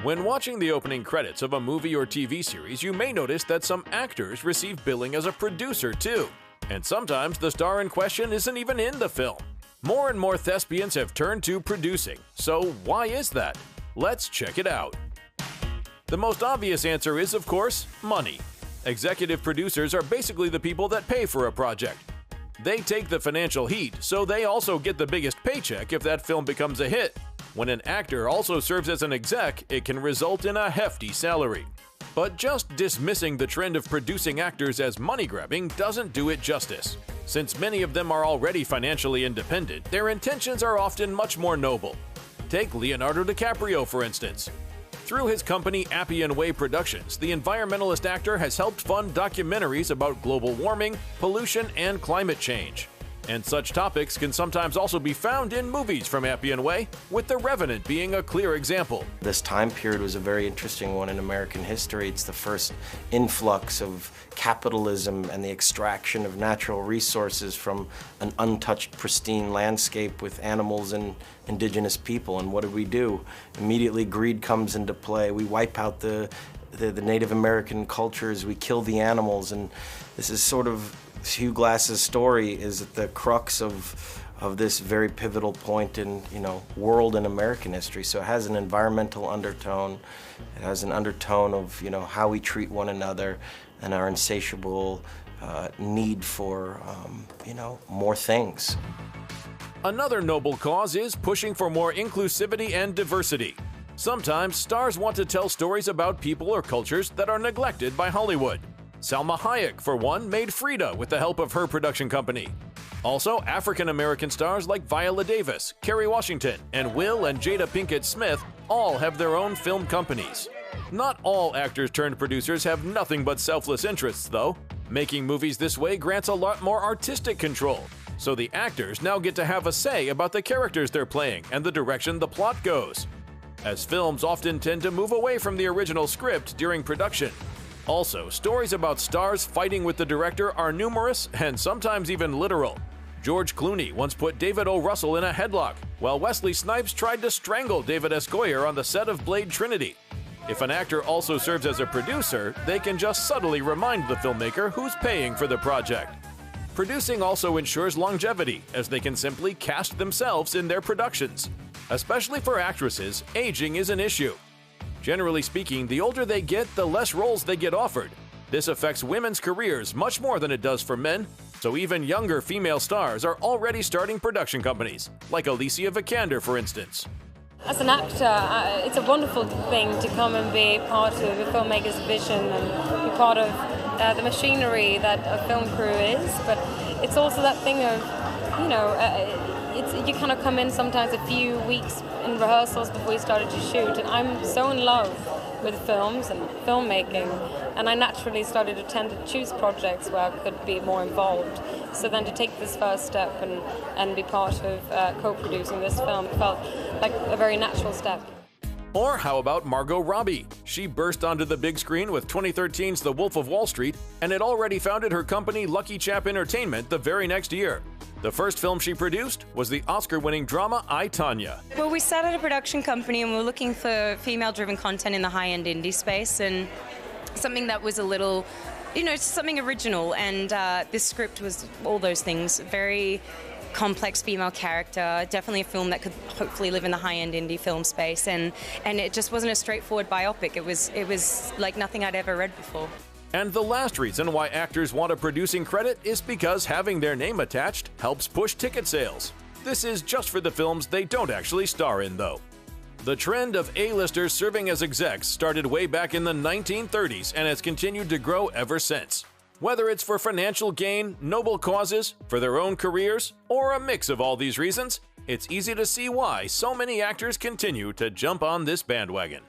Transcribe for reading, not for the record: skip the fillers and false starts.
When watching the opening credits of a movie or TV series, you may notice that some actors receive billing as a producer too. And sometimes the star in question isn't even in the film. More and more thespians have turned to producing, so why is that? Let's check it out. The most obvious answer is, of course, money. Executive producers are basically the people that pay for a project. They take the financial heat, so they also get the biggest paycheck if that film becomes a hit. When an actor also serves as an exec, it can result in a hefty salary. But just dismissing the trend of producing actors as money-grabbing doesn't do it justice. Since many of them are already financially independent, their intentions are often much more noble. Take Leonardo DiCaprio, for instance. Through his company Appian Way Productions, the environmentalist actor has helped fund documentaries about global warming, pollution, and climate change. And such topics can sometimes also be found in movies from Appian Way, with The Revenant being a clear example. This time period was a very interesting one in American history. It's the first influx of capitalism and the extraction of natural resources from an untouched, pristine landscape with animals and indigenous people. And what do? Immediately greed comes into play. We wipe out the Native American cultures, we kill the animals, and this is sort of Hugh Glass's story is at the crux of this very pivotal point in world and American history. So it has an environmental undertone. It has an undertone of how we treat one another and our insatiable need for more things. Another noble cause is pushing for more inclusivity and diversity. Sometimes stars want to tell stories about people or cultures that are neglected by Hollywood. Salma Hayek, for one, made Frida with the help of her production company. Also, African-American stars like Viola Davis, Kerry Washington, and Will and Jada Pinkett Smith all have their own film companies. Not all actors turned producers have nothing but selfless interests, though. Making movies this way grants a lot more artistic control, so the actors now get to have a say about the characters they're playing and the direction the plot goes. As films often tend to move away from the original script during production. Also, stories about stars fighting with the director are numerous and sometimes even literal. George Clooney once put David O. Russell in a headlock, while Wesley Snipes tried to strangle David S. Goyer on the set of Blade Trinity. If an actor also serves as a producer, they can just subtly remind the filmmaker who's paying for the project. Producing also ensures longevity, as they can simply cast themselves in their productions. Especially for actresses, aging is an issue. Generally speaking, the older they get, the less roles they get offered. This affects women's careers much more than it does for men, so even younger female stars are already starting production companies, like Alicia Vikander, for instance. As an actor, it's a wonderful thing to come and be part of a filmmaker's vision and be part of the machinery that a film crew is, but it's also that thing of, you kind of come in sometimes a few weeks in rehearsals before you started to shoot, and I'm so in love with films and filmmaking, and I naturally started to tend to choose projects where I could be more involved. So then to take this first step and be part of co-producing this film felt like a very natural step. Or how about Margot Robbie? She burst onto the big screen with 2013's The Wolf of Wall Street and had already founded her company Lucky Chap Entertainment the very next year. The first film she produced was the Oscar-winning drama I, Tonya. Well, we started a production company and we were looking for female-driven content in the high-end indie space and something that was a little, something original. And this script was all those things, very complex female character, definitely a film that could hopefully live in the high-end indie film space. And it just wasn't a straightforward biopic. It was like nothing I'd ever read before. And the last reason why actors want a producing credit is because having their name attached helps push ticket sales. This is just for the films they don't actually star in, though. The trend of A-listers serving as execs started way back in the 1930s and has continued to grow ever since. Whether it's for financial gain, noble causes, for their own careers, or a mix of all these reasons, it's easy to see why so many actors continue to jump on this bandwagon.